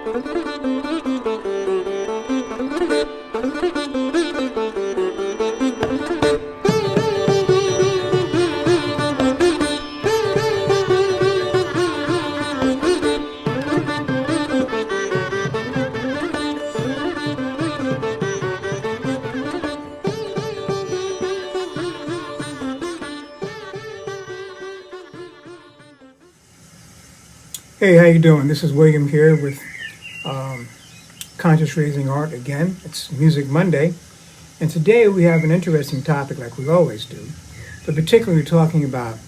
Hey, how you doing? This is William here with Conscious Raising Art again. It's Music Monday, and today we have an interesting topic like we always do, but particularly we're talking about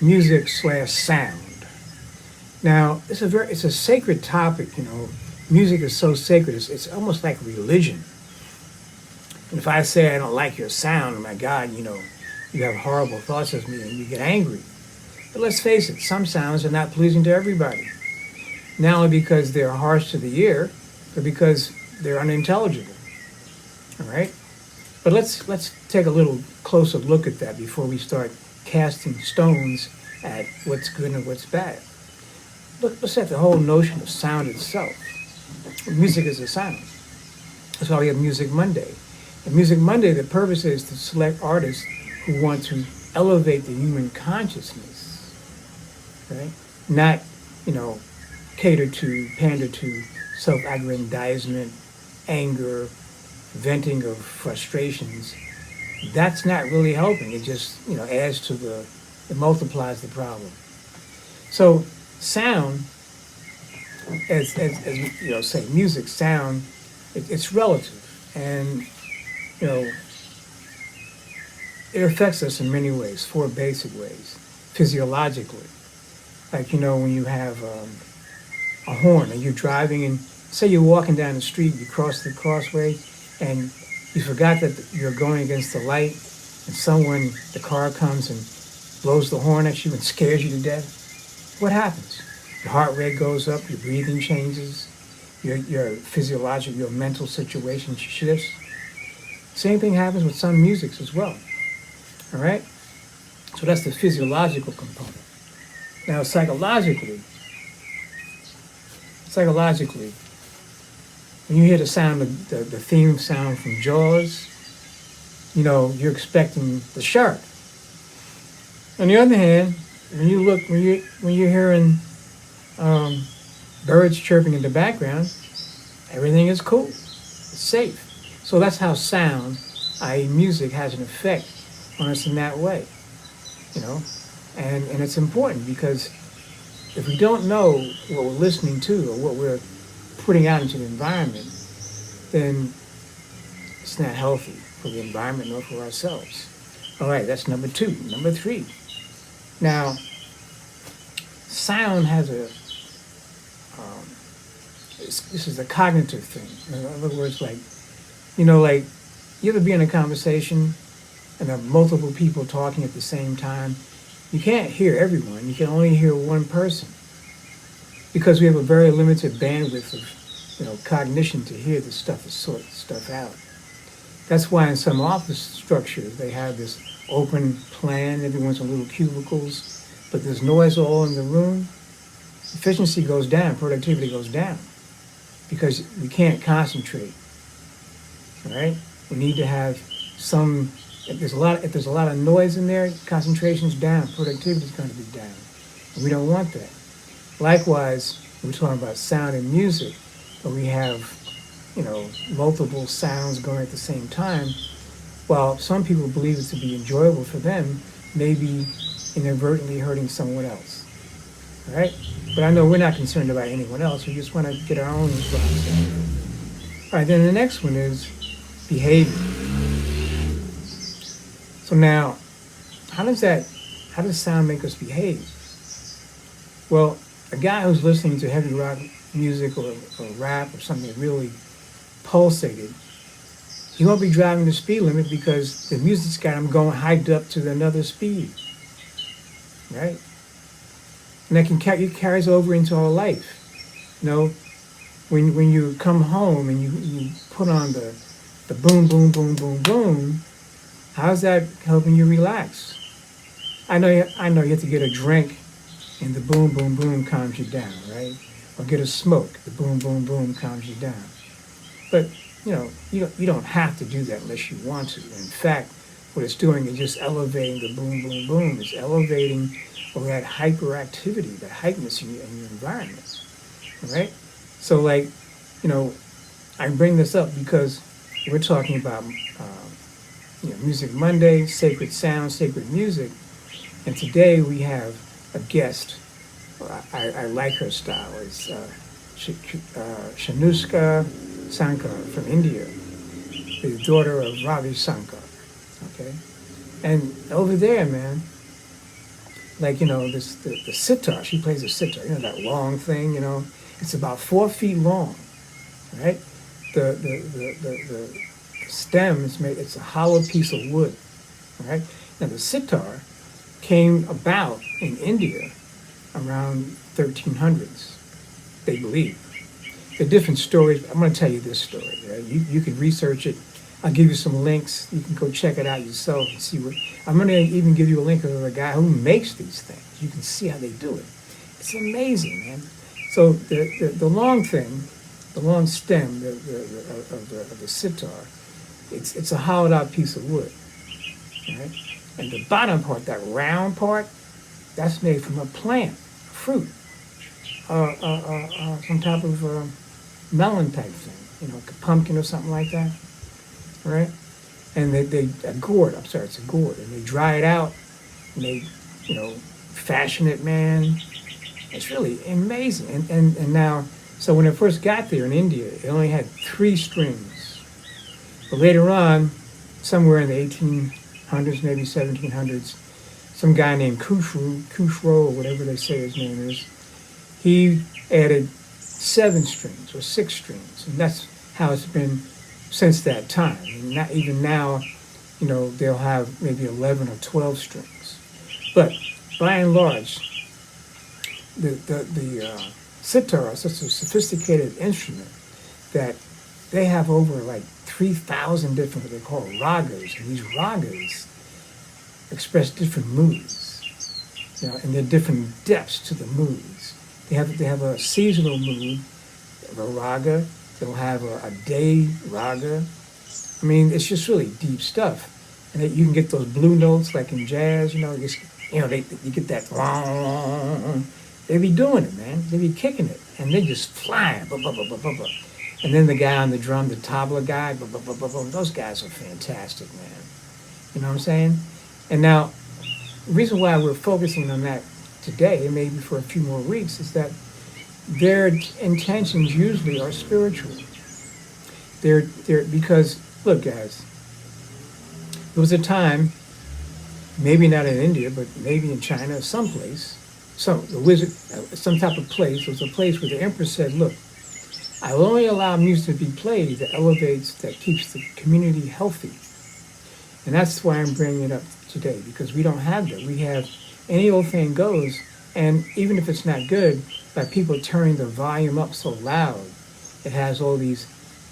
music slash sound. Now, it's a sacred topic. Music is so sacred. It's almost like religion. And if I say I don't like your sound, oh my God, you have horrible thoughts of me and you get angry. But let's face it, some sounds are not pleasing to everybody. Not only because they're harsh to the ear, but because they're unintelligible. All right? But let's take a little closer look at that before we start casting stones at what's good and what's bad. Let's at the whole notion of sound itself. Music is a sound. That's why we have Music Monday. And Music Monday, the purpose is to select artists who want to elevate the human consciousness. Right? Not, pander to self-aggrandizement, anger, venting of frustrations. That's not really helping. It just, adds to it multiplies the problem. So sound, as say music, sound, it's relative. And, it affects us in many ways, four basic ways, physiologically. Like, when you have a horn and you're driving and say you're walking down the street, you cross the crossway and you forgot that you're going against the light and the car comes and blows the horn at you and scares you to death. What happens? Your heart rate goes up, your breathing changes, your physiological, your mental situation shifts. Same thing happens with some musics as well. All right? So that's the physiological component. Now, psychologically, when you hear the sound of the theme sound from Jaws, you're expecting the shark. On the other hand, when you're hearing birds chirping in the background, everything is cool, it's safe. So that's how sound, i.e., music, has an effect on us in that way. And it's important because if we don't know what we're listening to or what we're putting out into the environment, then it's not healthy for the environment nor for ourselves. All right, that's number two. Number three. Now, sound has this is a cognitive thing. In other words, like you ever be in a conversation and there are multiple people talking at the same time? You can't hear everyone. You can only hear one person because we have a very limited bandwidth of, cognition to hear this stuff and sort stuff out. That's why in some office structures they have this open plan. Everyone's in little cubicles, but there's noise all in the room. Efficiency goes down, productivity goes down because we can't concentrate. All right? We need to have some. If there's a lot of noise in there, concentration's down, productivity's going to be down. And we don't want that. Likewise, we're talking about sound and music, but we have, multiple sounds going at the same time. While some people believe it to be enjoyable for them, maybe inadvertently hurting someone else. All right? But I know we're not concerned about anyone else. We just want to get our own response. All right, then the next one is behavior. So now, how does sound make us behave? Well, a guy who's listening to heavy rock music or rap or something that really pulsated, he won't be driving the speed limit because the music's got him going hyped up to another speed, right? And that carries over into our life. When you come home and you put on the boom, boom, boom, boom, boom, how's that helping you relax? I know you have to get a drink and the boom, boom, boom calms you down, right? or get a smoke. The boom, boom, boom calms you down. But you don't have to do that unless you want to. In fact, what it's doing is just elevating the boom, boom, boom. It's elevating all that hyperactivity, that hypeness in your environment. All right. So like, you know, I bring this up because we're talking about Music Monday, sacred sound, sacred music, and today we have a guest. I like her style. It's Anoushka Shankar from India, the daughter of Ravi Shankar. Okay, and over there, man, like the sitar. She plays the sitar. That long thing. It's about 4 feet long. Right. The stem is made. It's a hollow piece of wood. Right. Now the sitar came about in India around 1300s. They believe. There are different stories. I'm going to tell you this story. Right? You can research it. I'll give you some links. You can go check it out yourself and see what. I'm going to even give you a link of the guy who makes these things. You can see how they do it. It's amazing, man. So the long thing, the long stem of the sitar, it's a hollowed out piece of wood, right? And the bottom part, that round part, that's made from a plant, fruit, some type of melon type thing, like a pumpkin or something like that, right? And a gourd, I'm sorry, it's a gourd, and they dry it out, and they, fashion it, man. It's really amazing. And now, so when it first got there in India, it only had 3 strings. But later on, somewhere in the 1800s, maybe 1700s, some guy named Khusro, or whatever they say his name is, he added 7 strings or 6 strings. And that's how it's been since that time. And not even now, they'll have maybe 11 or 12 strings. But by and large, the sitar is such a sophisticated instrument that they have over like 3,000 different, what they call ragas. And these ragas express different moods, and there are different depths to the moods. They have a seasonal mood, a raga. They'll have a day raga. I mean, it's just really deep stuff. And you can get those blue notes like in jazz. You get that. They be doing it, man. They be kicking it, and they just flying. Blah, blah, blah, blah, blah, blah. And then the guy on the drum, the tabla guy, blah, blah, blah, blah, blah. Those guys are fantastic, man. You know what I'm saying? And now, the reason why we're focusing on that today, and maybe for a few more weeks, is that their intentions usually are spiritual. They're because, look, guys, there was a time, maybe not in India, but maybe in China, someplace, some type of place. There was a place where the emperor said, "Look, I will only allow music to be played that elevates, that keeps the community healthy." And that's why I'm bringing it up today, because we don't have that. We have any old thing goes, and even if it's not good, by people turning the volume up so loud, it has all these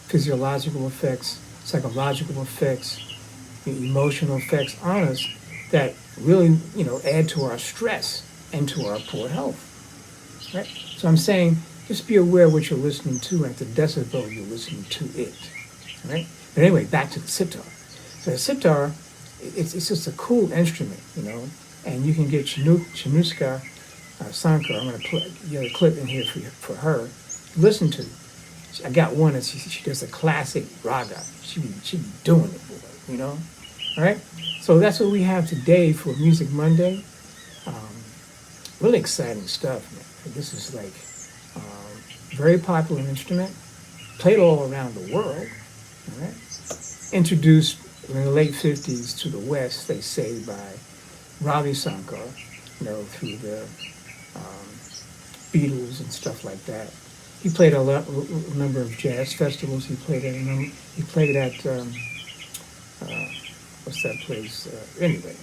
physiological effects, psychological effects, emotional effects on us that really, add to our stress and to our poor health. Right? So I'm saying, just be aware of what you're listening to and at the decibel you're listening to it. Right? But anyway, back to the sitar. So the sitar, it's just a cool instrument, and you can get Anoushka Shankar. I'm going to put a clip in here for her to listen to. I got one, and she does a classic raga. She be doing it, boy, All right? So that's what we have today for Music Monday. Really exciting stuff, man. This is like very popular instrument, played all around the world. All right? Introduced in the late 50s to the West, they say, by Ravi Shankar, through the Beatles and stuff like that. He played a number of jazz festivals. He played at what's that place? Anyway,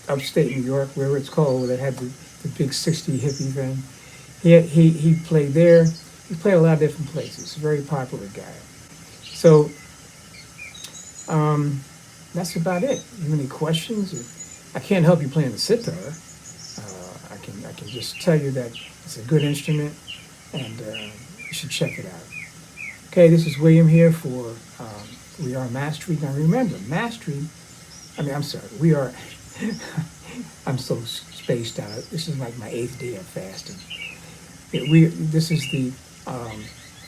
upstate New York, wherever it's called, where they had the big 60 hippie thing. He played there. He played a lot of different places. Very popular guy. So that's about it. You have any questions? I can't help you playing the sitar. I can just tell you that it's a good instrument. and you should check it out. Okay, this is William here for We Are Mastery. Now remember, mastery, I'm sorry, we are, I'm so spaced out. This is like my 8th day of fasting. This is the um,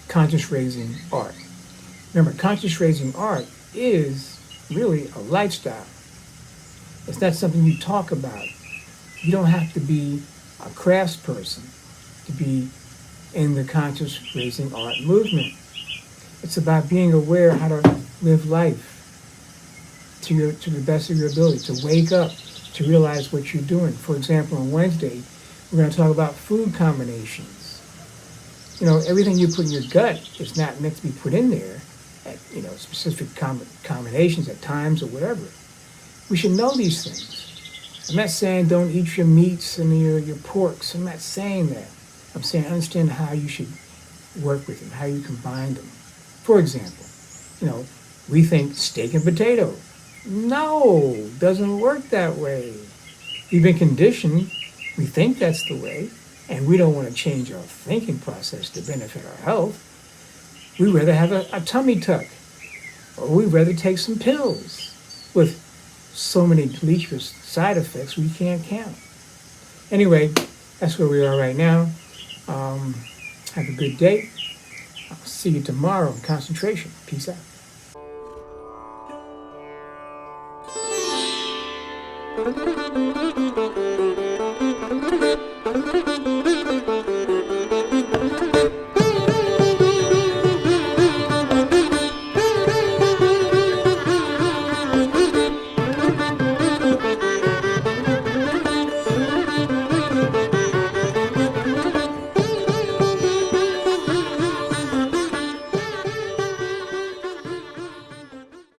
conscious raising art. Remember, conscious raising art is really a lifestyle. It's not something you talk about. You don't have to be a craftsperson to be in the conscious raising art movement. It's about being aware how to live life to the best of your ability, to wake up, to realize what you're doing. For example, on Wednesday, we're going to talk about food combinations. Everything you put in your gut is not meant to be put in there at, specific combinations at times or whatever. We should know these things. I'm not saying don't eat your meats and your porks. I'm not saying that. I'm saying understand how you should work with them, how you combine them. For example, we think steak and potato. No, doesn't work that way. We've been conditioned. We think that's the way, and we don't want to change our thinking process to benefit our health. We'd rather have a tummy tuck, or we'd rather take some pills with so many deleterious side effects we can't count. Anyway, that's where we are right now. Have a good day. I'll see you tomorrow in concentration. Peace out.